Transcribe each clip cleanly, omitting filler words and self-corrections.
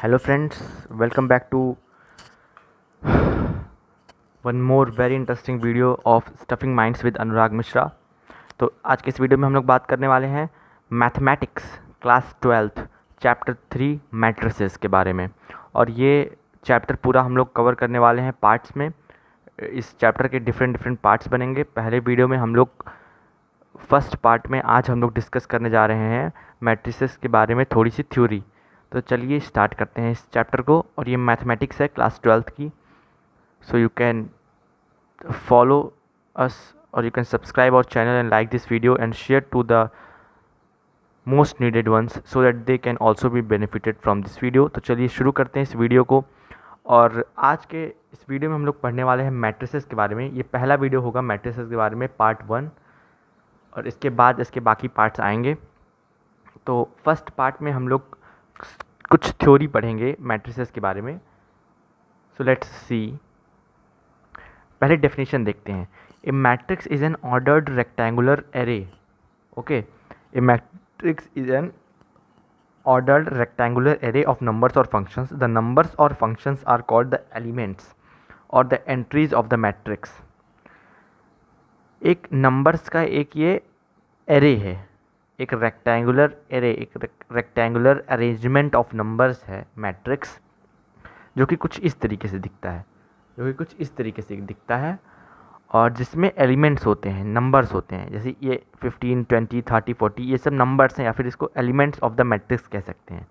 Hello friends, welcome back to one more very interesting video of stuffing minds with Anurag Mishra. तो आज के इस video में हम लोग बात करने वाले हैं mathematics class 12th chapter 3 matrices के बारे में। और ये चैप्टर पूरा हम लोग कवर करने वाले हैं पार्ट्स में। इस चैप्टर के डिफरेंट पार्ट्स बनेंगे। पहले वीडियो में हम लोग फर्स्ट पार्ट में आज हम लोग डिस्कस करने जा रहे हैं मैट्रिसेस के बारे में थोड़ी सी थ्योरी। तो चलिए स्टार्ट करते हैं इस चैप्टर को। और ये मैथमेटिक्स है क्लास 12th की। So you can follow us और you can subscribe our channel and like this video and share to the most needed ones so that they can also be benefited from this video. तो चलिए शुरू करते हैं इस video को। और आज के इस वीडियो में हम लोग पढ़ने वाले हैं मैट्रिसेस के बारे में। ये पहला वीडियो होगा मैट्रिसेस के बारे में, पार्ट 1, और इसके बाद इसके बाकी पार्ट्स आएंगे। तो फर्स्ट पार्ट में हम लोग कुछ थ्योरी पढ़ेंगे मैट्रिसेस के बारे में। So let's see. पहले डेफिनेशन देखते हैं। A matrix is an ordered rectangular array. Okay, a matrix is an ordered rectangular array of numbers or functions. The numbers or functions are called the elements or the entries of the matrix. एक numbers का एक ये array है, एक rectangular array, एक rectangular arrangement of numbers है matrix, जो कि कुछ इस तरीके से दिखता है, और जिसमें एलिमेंट्स होते हैं, नंबर्स होते हैं। जैसे ये 15, 20, 30, 40 ये सब नंबर्स हैं, या फिर इसको एलिमेंट्स ऑफ द मैट्रिक्स कह सकते हैं।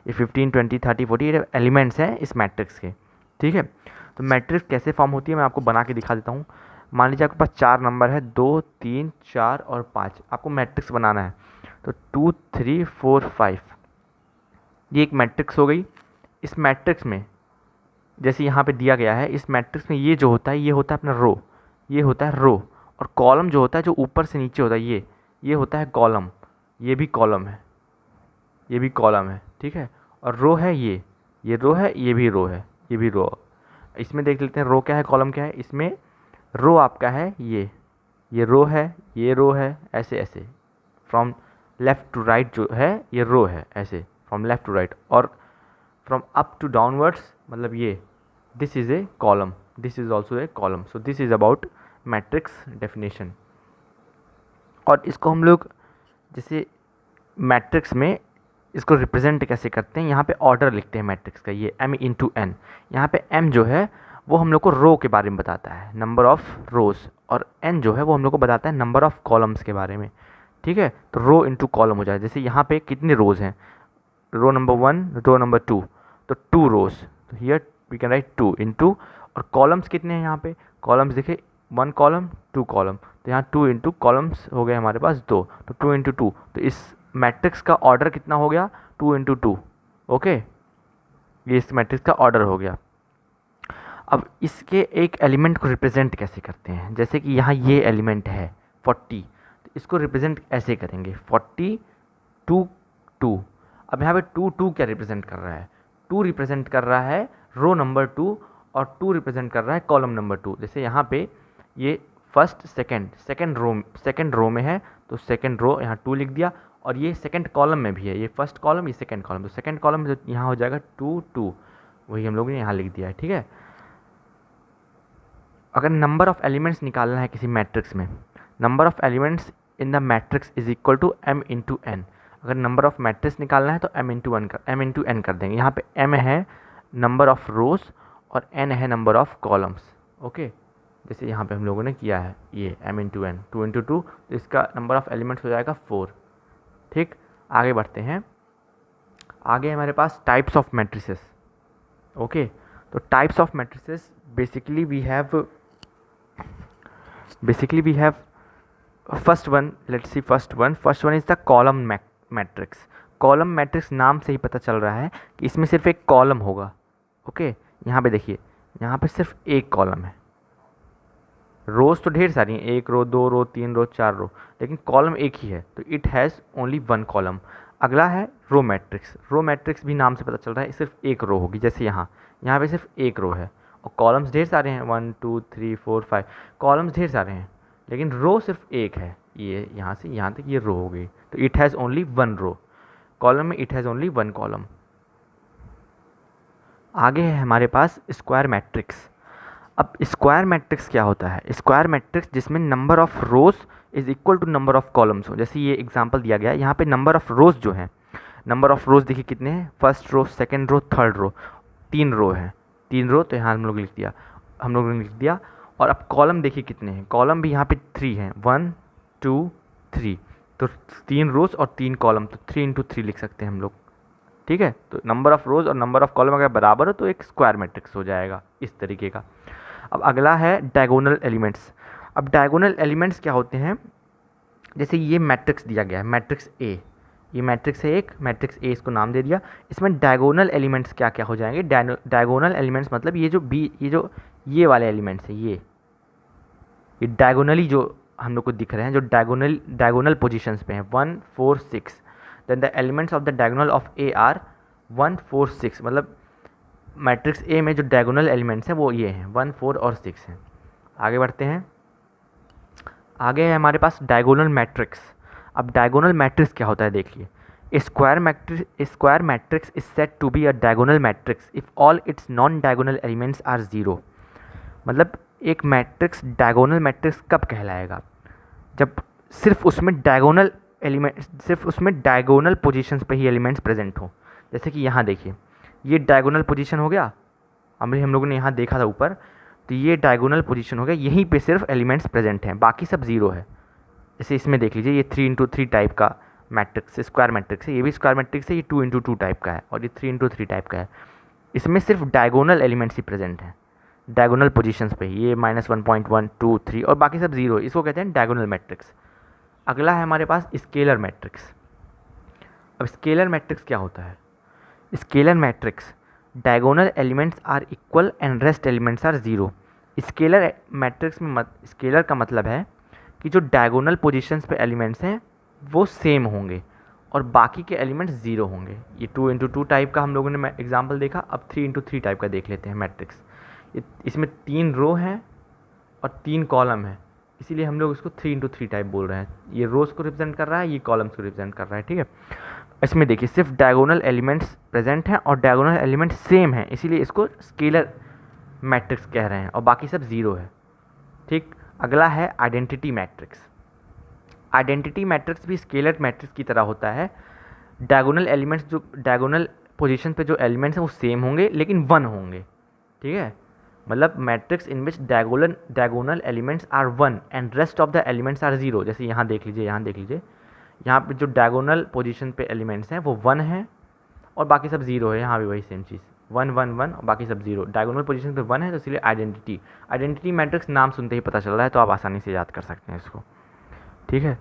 ये 15, 20, 30, 40 ये एलिमेंट्स हैं इस मैट्रिक्स के। ठीक है, तो मैट्रिक्स कैसे फॉर्म होती है मैं आपको बना के दिखा देता हूँ। मान लीजिए आपके पास 4 नंबर है, 2, 3, 4 और 5। आपको मैट्रिक्स बनाना है तो 2, 3, 4, 5 ये एक मैट्रिक्स हो गई। इस मैट्रिक्स में जैसे यहाँ पे दिया गया है, इस मैट्रिक्स में ये जो होता है, ये होता है अपना रो, ये होता है रो। और कॉलम जो होता है, जो ऊपर से नीचे होता है, ये होता है कॉलम। ये भी कॉलम है, ये भी कॉलम है। ठीक है, और रो है ये रो है, ये भी रो है, ये भी रो। इसमें देख लेते हैं रो क्या है, कॉलम क्या है। इसमें रो आपका है ये रो है, ये रो है, ऐसे ऐसे फ्रॉम लेफ़्ट टू राइट जो है ये रो है, ऐसे फ्रॉम लेफ़्ट टू राइट। और फ्रॉम अप टू डाउनवर्ड्स मतलब ये, this is a column, this is also a column. So this is about matrix definition. और इसको हम लोग जैसे मैट्रिक्स में इसको रिप्रेजेंट कैसे करते हैं, यहाँ पे ऑर्डर लिखते हैं मैट्रिक्स का, ये m/n। यहाँ पे m जो है वो हम लोग को रो के बारे में बताता है, नंबर ऑफ़ रोज़, और n जो है वो हम लोग को बताता है नंबर ऑफ़ कॉलम्स के बारे में। ठीक है, तो रो इंटू कॉलम हो जाए। जैसे यहाँ पे कितने रोज़ हैं, रो नंबर 1, रो नंबर 2, तो 2 रोज़, तो here we can write 2 into. और कॉलम्स कितने हैं यहाँ पे, कॉलम्स देखिए 1 कॉलम 2 कॉलम, तो यहाँ 2 इंटू कॉलम्स हो गए हमारे पास 2, तो 2 इंटू 2, तो इस मैट्रिक्स का ऑर्डर कितना हो गया, 2 इंटू 2। ओके, ये इस मैट्रिक्स का ऑर्डर हो गया। अब इसके एक एलिमेंट को रिप्रेजेंट कैसे करते हैं, जैसे कि यहाँ ये एलिमेंट है 40, तो इसको रिप्रेजेंट ऐसे करेंगे 40, 2, 2। अब यहाँ पे 2, 2 क्या रिप्रेजेंट कर रहा है, 2 रिप्रेजेंट कर रहा है रो नंबर 2, और 2 रिप्रेजेंट कर रहा है कॉलम नंबर 2। जैसे यहाँ पे ये फर्स्ट सेकंड रो में है, तो सेकंड रो यहाँ 2 लिख दिया। और ये सेकंड कॉलम में भी है, ये फर्स्ट कॉलम, ये सेकंड कॉलम, तो सेकंड कॉलम में यहाँ हो जाएगा 2, 2, वही हम लोग ने यहाँ लिख दिया है। ठीक है, अगर नंबर ऑफ़ एलिमेंट्स निकालना है किसी मैट्रिक्स में, number of elements in the matrix is equal to m/n। अगर नंबर ऑफ़ मैट्रिक्स निकालना है तो m/n कर देंगे। यहाँ पे m है नंबर ऑफ़ रोज़ और n है नंबर ऑफ़ कॉलम्स। ओके, जैसे यहाँ पे हम लोगों ने किया है ये m/n, 2 इंटू 2, तो इसका नंबर ऑफ़ एलिमेंट्स हो जाएगा 4। ठीक, आगे बढ़ते हैं। आगे हमारे पास टाइप्स ऑफ मैट्रिसेस। ओके, तो types of matrices basically we have first one, let's see first one is the column matrix. Column matrix नाम से ही पता चल रहा है कि इसमें सिर्फ एक कॉलम होगा। ओके, यहाँ पे देखिए, यहाँ पे सिर्फ एक कॉलम है। रोज़ तो ढेर सारी हैं, 1 रो, 2 रो, 3 रो, 4 रो, लेकिन कॉलम एक ही है, तो इट हैज़ ओनली 1 कॉलम। अगला है रो मैट्रिक्स। रो मैट्रिक्स भी नाम से पता चल रहा है सिर्फ एक रो होगी। जैसे यहाँ पे सिर्फ एक रो है और कॉलम्स ढेर सारे हैं, 1, 2, 3, 4, 5 कॉलम्स ढेर सारे हैं, लेकिन रो सिर्फ एक है। ये यहाँ से यहाँ तक ये रो हो गई, तो it has only 1 row. Column में इट हैज़ ओनली 1 कॉलम। आगे है हमारे पास स्क्वायर मैट्रिक्स। अब स्क्वायर मैट्रिक्स क्या होता है? स्क्वायर मैट्रिक्स जिसमें number of rows is equal to number of columns हो। जैसे ये एग्जांपल दिया गया है, यहाँ पे नंबर ऑफ रोज जो है, नंबर ऑफ रोज देखिए कितने हैं, first row, second row, third row, 3 row है, 3 रो, तो यहाँ हम लोग ने लिख दिया। और अब कॉलम देखिए कितने हैं, कॉलम भी यहाँ पे 3 हैं, 1 2 3, तो 3 रोज और 3 कॉलम, तो 3 इंटू 3 लिख सकते हैं हम लोग। ठीक है, तो नंबर ऑफ रोज और नंबर ऑफ कॉलम अगर बराबर हो तो एक स्क्वायर मैट्रिक्स हो जाएगा इस तरीके का। अब अगला है डायगोनल एलिमेंट्स। अब डायगोनल एलिमेंट्स क्या होते हैं? जैसे ये मैट्रिक्स दिया गया है, मैट्रिक्स ए, ये मैट्रिक्स है एक, मैट्रिक्स ए इसको नाम दे दिया। इसमें डायगोनल एलिमेंट्स क्या क्या हो जाएंगे? डायगोनल एलिमेंट्स मतलब ये वाले एलिमेंट्स हैं, ये डायगोनली जो हम लोग को दिख रहे हैं, जो डायगोनल पोजीशंस पे हैं, 1 4 6, then the elements of the diagonal of A are 1 4 6, मतलब मैट्रिक्स ए में जो डायगोनल एलिमेंट्स हैं वो ये हैं, 1 4 और 6 हैं। आगे बढ़ते हैं, आगे है हमारे पास डायगोनल मैट्रिक्स। अब डायगोनल मैट्रिक्स क्या होता है देखिए, square matrix is said to be a diagonal matrix if all its non diagonal elements are zero. मतलब एक मैट्रिक्स डायगोनल मैट्रिक्स कब कहलाएगा? जब सिर्फ उसमें डायगोनल पोजीशंस पे ही एलिमेंट्स प्रेजेंट हो। जैसे कि यहाँ देखिए, ये डायगोनल पोजीशन हो गया, अभी हम लोगों ने यहाँ देखा था ऊपर, तो ये डायगोनल पोजीशन हो गया, यहीं पे सिर्फ एलिमेंट्स प्रेजेंट हैं, बाकी सब जीरो है। जैसे इसमें देख लीजिए, ये 3 इंटू 3 टाइप का मैट्रिक्स, स्क्वायर मैट्रिक्स है, ये भी स्क्वायर मैट्रिक्स है, ये 2 इंटू 2 टाइप का है, और ये 3 इंटू 3 टाइप का है। इसमें सिर्फ डायगोनल एलिमेंट्स ही प्रेजेंट हैं, डायगोनल पोजीशंस पे, ये -1.1 2 3 और बाकी सब जीरो, इसको कहते हैं डायगोनल मैट्रिक्स। अगला है हमारे पास स्केलर मैट्रिक्स। अब स्केलर मैट्रिक्स क्या होता है? Scalar matrix, diagonal elements are equal and rest elements are zero. Scalar matrix में स्केलर का मतलब है कि जो डायगोनल पोजीशंस पे एलिमेंट्स हैं वो सेम होंगे और बाकी के एलिमेंट्स ज़ीरो होंगे। ये 2 इंटू 2 टाइप का हम लोगों ने एग्जांपल देखा, अब 3 इंटू 3 टाइप का देख लेते हैं मैट्रिक्स। इसमें 3 रो हैं और 3 कॉलम है, इसीलिए हम लोग इसको 3 इंटू 3 टाइप बोल रहे हैं। ये रोज़ को रिप्रेजेंट कर रहा है, ये कॉलम्स को रिप्रेजेंट कर रहा है। ठीक है, इसमें देखिए सिर्फ डायगोनल एलिमेंट्स प्रेजेंट हैं और डायगोनल एलिमेंट्स सेम हैं, इसीलिए इसको स्केलर मैट्रिक्स कह रहे हैं और बाकी सब ज़ीरो है। ठीक, अगला है आइडेंटिटी मैट्रिक्स। आइडेंटिटी मैट्रिक्स भी स्केलर मैट्रिक्स की तरह होता है। डायगोनल एलिमेंट्स, जो डायगोनल पोजीशन पे जो एलिमेंट्स हैं वो सेम होंगे लेकिन 1 होंगे। ठीक है, मतलब matrix in which diagonal elements are 1 and rest of the elements are 0। जैसे यहाँ देख लीजिए, यहाँ पे जो डायगोनल पोजीशन पे एलिमेंट्स हैं वो 1 हैं और बाकी सब 0 है। यहाँ भी वही सेम चीज़, 1 1 1 और बाकी सब 0। डायगोनल पोजीशन पे 1 है तो इसलिए आइडेंटिटी मैट्रिक्स नाम सुनते ही पता चल रहा है, तो आप आसानी से याद कर सकते हैं इसको। ठीक है,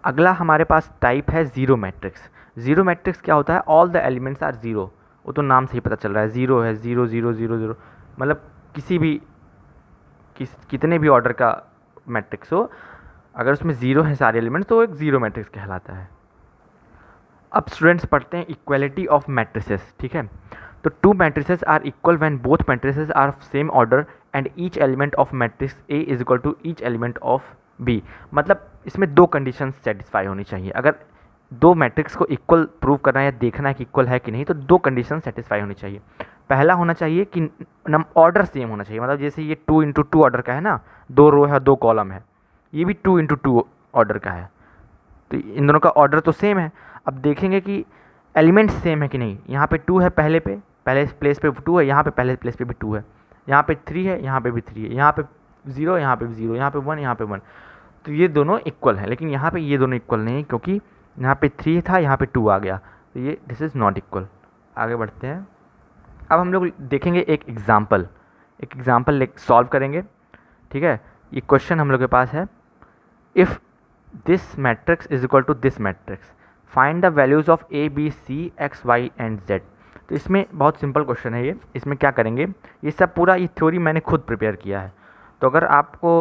अगला हमारे पास टाइप है ज़ीरो मैट्रिक्स। ज़ीरो मैट्रिक्स क्या होता है? All the elements are zero. वो तो नाम से ही पता चल रहा है, ज़ीरो है, 0 0 0 0, मतलब कितने भी ऑर्डर का मैट्रिक्स हो, अगर उसमें ज़ीरो है सारे एलिमेंट्स तो वो एक ज़ीरो मैट्रिक्स कहलाता है। अब स्टूडेंट्स पढ़ते हैं इक्वलिटी ऑफ मैट्रिसेस। ठीक है, तो 2 matrices are equal when both matrices are same order and each element of matrix A is equal to each element of B. मतलब इसमें 2 कंडीशन सेटिस्फाई होनी चाहिए। अगर 2 मैट्रिक्स को इक्वल प्रूव करना है या देखना है कि इक्वल है कि नहीं, तो 2 कंडीशन सेटिस्फाई होनी चाहिए। पहला होना चाहिए कि ऑर्डर सेम होना चाहिए, मतलब जैसे ये 2 इंटू 2 ऑर्डर का है ना, 2 रो है 2 कॉलम है, ये भी 2 इंटू 2 ऑर्डर का है, तो इन दोनों का ऑर्डर तो सेम है। अब देखेंगे कि एलिमेंट सेम है कि नहीं। यहाँ पे 2 है, पहले प्लेस पे 2 है, यहाँ पे पहले प्लेस पे भी 2 है, यहाँ पे 3 है, यहाँ पे भी 3 है, यहाँ पे 0, यहाँ पे भी 0, यहाँ पे 1, यहाँ पे 1, तो ये दोनों इक्वल हैं। लेकिन यहाँ पे ये दोनों इक्वल नहीं, क्योंकि यहाँ पे 3 था, यहाँ पे 2 आ गया, तो ये दिस इज़ नॉट इक्वल। आगे बढ़ते हैं, अब हम लोग देखेंगे एक एग्जाम्पल सॉल्व करेंगे। ठीक है, ये क्वेश्चन हम लोग के पास है, if this matrix is equal to this matrix find the values of A B C X Y and Z. तो इसमें बहुत सिंपल क्वेश्चन है ये। इसमें क्या करेंगे, ये सब पूरा ये थ्योरी मैंने खुद प्रिपेयर किया है, तो अगर आपको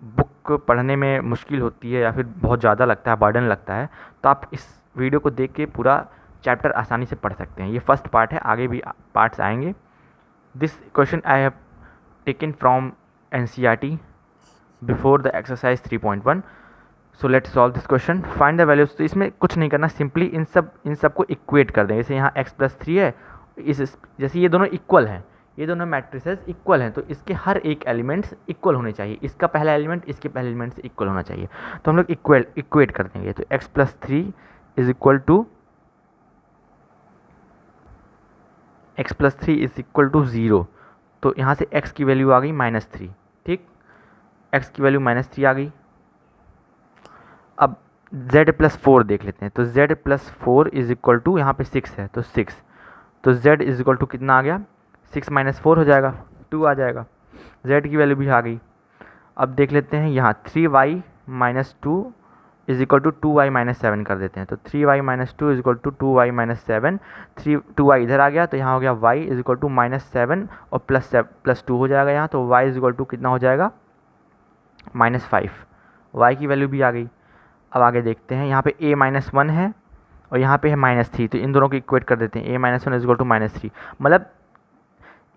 बुक पढ़ने में मुश्किल होती है या फिर बहुत ज़्यादा लगता है, बर्डन लगता है, तो आप इस वीडियो को देख के पूरा चैप्टर आसानी से पढ़ सकते हैं। ये फर्स्ट पार्ट है, आगे भी पार्ट्स आएंगे। This question I have taken from NCERT before the exercise 3.1। So let's solve this question, find the values. तो इसमें कुछ नहीं करना, सिंपली इन सब को इक्वेट कर दें। जैसे यहाँ x + 3 है जैसे ये दोनों इक्वल हैं, ये दोनों मैट्रिसेस इक्वल हैं, तो इसके हर एक एलिमेंट्स इक्वल होने चाहिए, इसका पहला एलिमेंट इसके पहले एलिमेंट से इक्वल होना चाहिए। तो हम लोग इक्वेट कर देंगे, तो x+3 is equal to zero. तो यहाँ से x की वैल्यू आ गई -3, ठीक, x की वैल्यू -3 आ गई। अब z+4 देख लेते हैं, तो z+4 इज इक्वल टू, यहाँ पे 6 है तो 6, तो z इज इक्वल टू कितना आ गया, 6 - 4 हो जाएगा, 2 आ जाएगा, z की वैल्यू भी आ गई। अब देख लेते हैं यहाँ 3y - 2 is equal to 2y - 7 कर देते हैं, तो 3y - 2 is equal to 2y - 7, 2y इधर आ गया, तो यहाँ हो गया y इज इक्वल टू -7 और +2 हो जाएगा यहाँ, तो y इज इक्वल टू कितना हो जाएगा -5, y की वैल्यू भी आ गई। अब आगे देखते हैं, यहाँ पे a-1 है और यहाँ पे है -3, तो इन दोनों को इक्वेट कर देते हैं, a-1 इज इक्वल टू -3, मतलब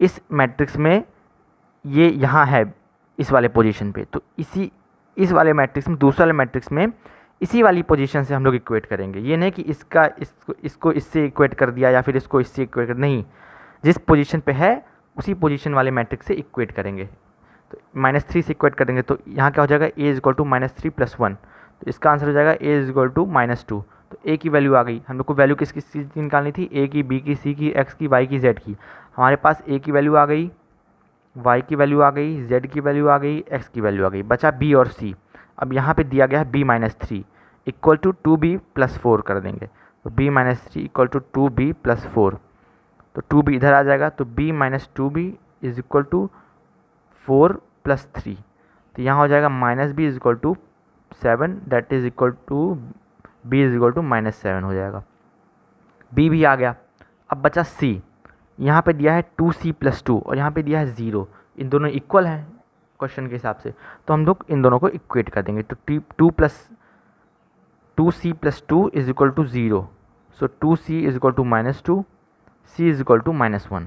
इस मैट्रिक्स में ये यहाँ है इस वाले पोजीशन पे, तो इस वाले मैट्रिक्स में, दूसरे वाले मैट्रिक्स में इसी वाली पोजीशन से हम लोग इक्वेट करेंगे। ये नहीं कि इसको इससे इक्वेट कर दिया या फिर इसको इससे इक्वेट कर, नहीं, जिस पोजीशन पे है उसी पोजीशन वाले मैट्रिक्स से इक्वेट करेंगे। तो -3 से इक्वेट करेंगे, तो यहाँ क्या हो जाएगा, a इज इक्वल टू -3 + 1, तो इसका आंसर हो जाएगा a इज इक्वल टू -2। तो a की वैल्यू आ गई, हम लोग को वैल्यू किस चीज़ की निकालनी थी, a की, b की, c की, x की, y की, z की। हमारे पास a की वैल्यू आ गई, y की वैल्यू आ गई, z की वैल्यू आ गई, x की वैल्यू आ गई, बचा b और c। अब यहाँ पे दिया गया है b - 3 इक्वल टू 2b + 4 कर देंगे, तो b - 3 इक्वल टू 2b + 4, तो 2b इधर आ जाएगा, तो b - 2b is equal to 4 + 3, तो यहाँ हो जाएगा -b is equal to 7, that is equal to b is equal to -7 हो जाएगा, b भी आ गया। अब बचा c, यहाँ पे दिया है 2c + 2 और यहाँ पे दिया है 0, इन दोनों इक्वल हैं क्वेश्चन के हिसाब से, तो हम लोग इन दोनों को इक्वेट कर देंगे, तो 2c + 2 is equal to 0, so 2c is equal to -2, c is equal to -1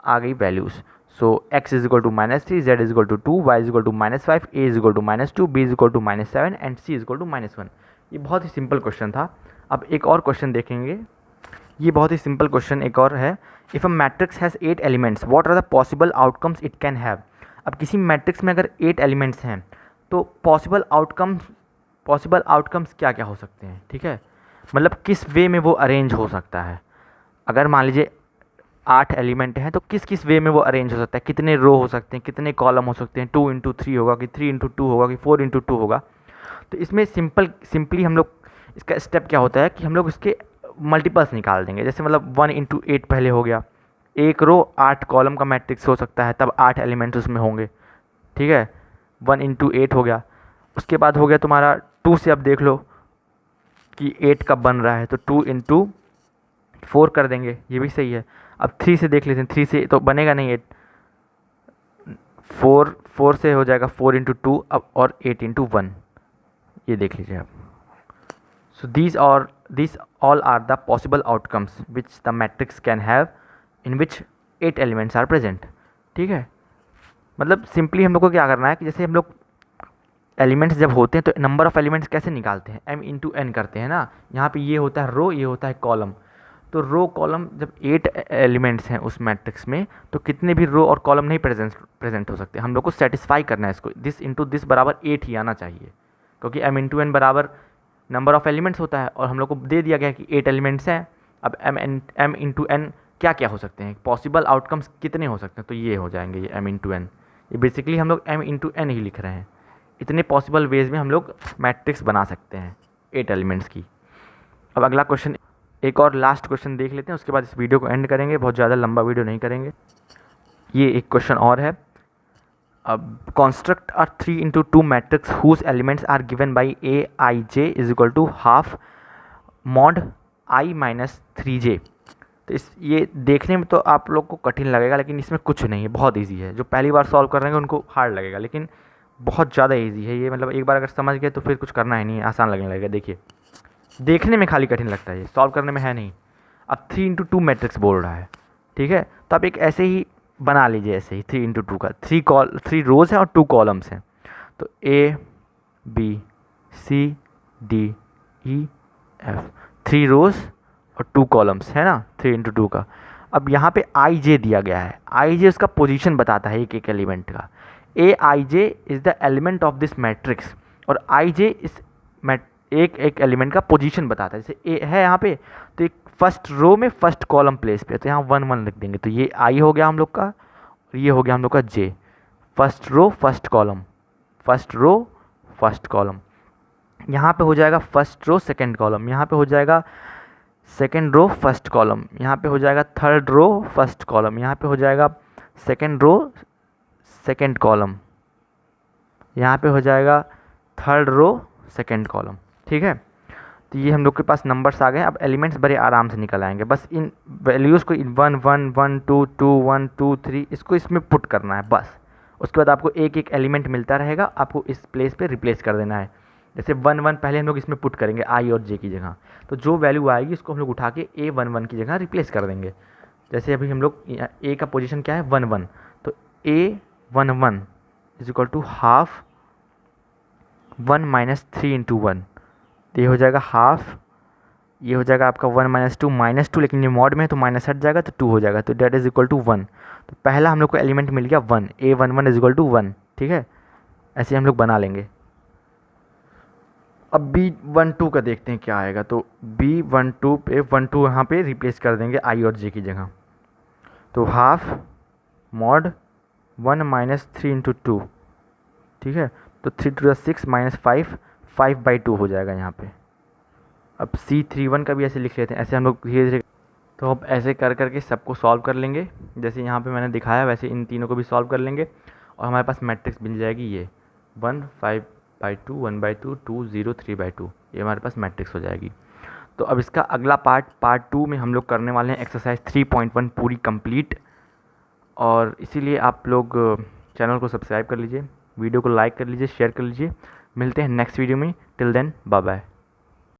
आ गई values. So x is equal to -3, z is equal to 2, y is equal to -5, a is equal to -2, b is equal to -7 and c is equal to -1। ये बहुत ही simple question था। अब एक और question देखेंगे, ये बहुत ही सिंपल क्वेश्चन एक और है, if a matrix has 8 elements what are the possible outcomes it can have. अब किसी मैट्रिक्स में अगर 8 एलिमेंट्स हैं तो पॉसिबल आउटकम्स क्या क्या हो सकते हैं, ठीक है, मतलब किस वे में वो अरेंज हो सकता है। अगर मान लीजिए 8 एलिमेंट हैं तो किस किस वे में वो अरेंज हो सकता है, कितने रो हो सकते हैं, कितने कॉलम हो सकते हैं, 2 × 3 होगा कि 3 × 2 होगा कि 4 × 2 होगा। तो इसमें सिंपली हम लोग, इसका स्टेप क्या होता है कि हम लोग इसके मल्टीपल्स निकाल देंगे, जैसे मतलब 1 × 8 पहले हो गया, एक रो 8 कॉलम का मैट्रिक्स हो सकता है, तब 8 एलिमेंट्स उसमें होंगे, ठीक है, 1 × 8 हो गया। उसके बाद हो गया तुम्हारा 2 से, अब देख लो कि 8 कब बन रहा है, तो 2 × 4 कर देंगे, ये भी सही है। अब 3 से देख लेते हैं, 3 से तो बनेगा नहीं 8, 4 से हो जाएगा 4 × 2 अब, और 8 × 1, ये देख लीजिए आप। सो these all are the possible outcomes which the matrix can have in which 8 elements are present, ठीक है। मतलब सिंपली हम लोग को क्या करना है कि जैसे हम लोग एलिमेंट्स जब होते हैं तो नंबर ऑफ़ एलिमेंट्स कैसे निकालते हैं, m × n करते हैं ना, यहाँ पे ये होता है रो, ये होता है कॉलम, तो रो कॉलम जब 8 एलिमेंट्स हैं उस मैट्रिक्स में तो कितने भी रो और कॉलम नहीं प्रेजेंट हो सकते, हम लोग को सेटिस्फाई करना है इसको, दिस इंटू दिस बराबर 8 ही आना चाहिए, क्योंकि m × n बराबर नंबर ऑफ़ एलिमेंट्स होता है और हम लोग को दे दिया गया कि 8 एलिमेंट्स हैं। अब m × n क्या क्या हो सकते हैं, पॉसिबल आउटकम्स कितने हो सकते हैं, तो ये हो जाएंगे ये m × n, ये बेसिकली हम लोग m × n ही लिख रहे हैं। इतने पॉसिबल वेज में हम लोग मैट्रिक्स बना सकते हैं 8 एलिमेंट्स की। अब अगला क्वेश्चन, एक और लास्ट क्वेश्चन देख लेते हैं, उसके बाद इस वीडियो को एंड करेंगे, बहुत ज़्यादा लंबा वीडियो नहीं करेंगे। ये एक क्वेश्चन और है, अब construct a 3 × 2 matrix whose elements are given by aij is equal to half mod i - 3j। तो ये देखने में तो आप लोग को कठिन लगेगा, लेकिन इसमें कुछ नहीं है, बहुत ईजी है, जो पहली बार सॉल्व कर रहे हैं उनको हार्ड लगेगा, लेकिन बहुत ज़्यादा ईजी है ये, मतलब एक बार अगर समझ गए तो फिर कुछ करना ही नहीं है, आसान लगने लगेगा। देखिए देखने में खाली कठिन लगता है, ये सॉल्व करने में है नहीं। अब 3 × 2 मैट्रिक्स बोल रहा है, ठीक है, तो आप एक ऐसे ही बना लीजिए, ऐसे ही 3 × 2 का 3 रोज़ हैं और 2 कॉलम्स हैं, तो A B C D E F 3 रोज़ और 2 कॉलम्स है ना 3 × 2 का। अब यहाँ पे आई जे दिया गया है, आई जे उसका पोजीशन बताता है एक एक एलिमेंट का। A I J is the element of this matrix, और आई जे इस एक एक एलिमेंट का पोजीशन बताता है। जैसे ए है यहाँ पे, तो एक फर्स्ट रो में फर्स्ट कॉलम प्लेस पे, तो यहाँ 1 1 लिख देंगे, तो ये आई हो गया हम लोग का, और ये हो गया हम लोग का J. First row first column, first row first column, यहाँ पे हो जाएगा फर्स्ट रो सेकंड कॉलम, यहाँ पे हो जाएगा सेकंड रो फर्स्ट कॉलम, यहाँ पे हो जाएगा थर्ड रो फर्स्ट कॉलम, यहाँ पे हो जाएगा सेकंड रो सेकंड कॉलम, यहाँ पे हो जाएगा थर्ड रो सेकंड कॉलम। ठीक है, तो ये हम लोग के पास नंबर्स आ गए। अब एलिमेंट्स बड़े आराम से निकल आएंगे, बस इन वैल्यूज़ को 1 1 1 2 2 1 2 3 इसको इसमें पुट करना है बस। उसके बाद आपको एक एक एलिमेंट मिलता रहेगा, आपको इस प्लेस पे रिप्लेस कर देना है। जैसे 1 1 पहले हम लोग इसमें पुट करेंगे आई और जे की जगह, तो जो वैल्यू आएगी उसको हम लोग उठा के ए 1 1 की जगह रिप्लेस कर देंगे। जैसे अभी हम लोग ए का पोजीशन क्या है 1 1, तो A 1 1 is equal to half 1 minus 3 into 1, तो ये हो जाएगा हाफ, ये हो जाएगा आपका 1 माइनस 2 माइनस 2, लेकिन ये मॉड में है तो माइनस हट जाएगा तो 2 हो जाएगा, तो डेट इज इक्वल टू 1। तो पहला हम लोग को एलिमेंट मिल गया 1, ए 1 1 इज इक्वल टू 1। ठीक है, ऐसे हम लोग बना लेंगे। अब बी 1 2 का देखते हैं क्या आएगा, तो बी 1 2 पे 1 2 यहाँ पे रिप्लेस कर देंगे आई और जे की जगह, तो हाफ मॉड 1 माइनस 3 इंटू 2। ठीक है, तो 3 टू 6 माइनस 5 5/2 हो जाएगा यहाँ पे। अब C31 का भी ऐसे लिख लेते हैं, ऐसे हम लोग धीरे धीरे, तो अब ऐसे कर करके सबको सॉल्व कर लेंगे, जैसे यहाँ पे मैंने दिखाया वैसे इन तीनों को भी सॉल्व कर लेंगे, और हमारे पास मैट्रिक्स मिल जाएगी ये 1 5/2 1/2 2 0 3/2, ये हमारे पास मैट्रिक्स हो जाएगी। तो अब इसका अगला पार्ट 2 में हम लोग करने वाले हैं एक्सरसाइज 3.1 पूरी कंप्लीट, और इसीलिए आप लोग चैनल को सब्सक्राइब कर लीजिए, वीडियो को लाइक कर लीजिए, शेयर कर लीजिए। मिलते हैं नेक्स्ट वीडियो में, टिल देन बाय बाय।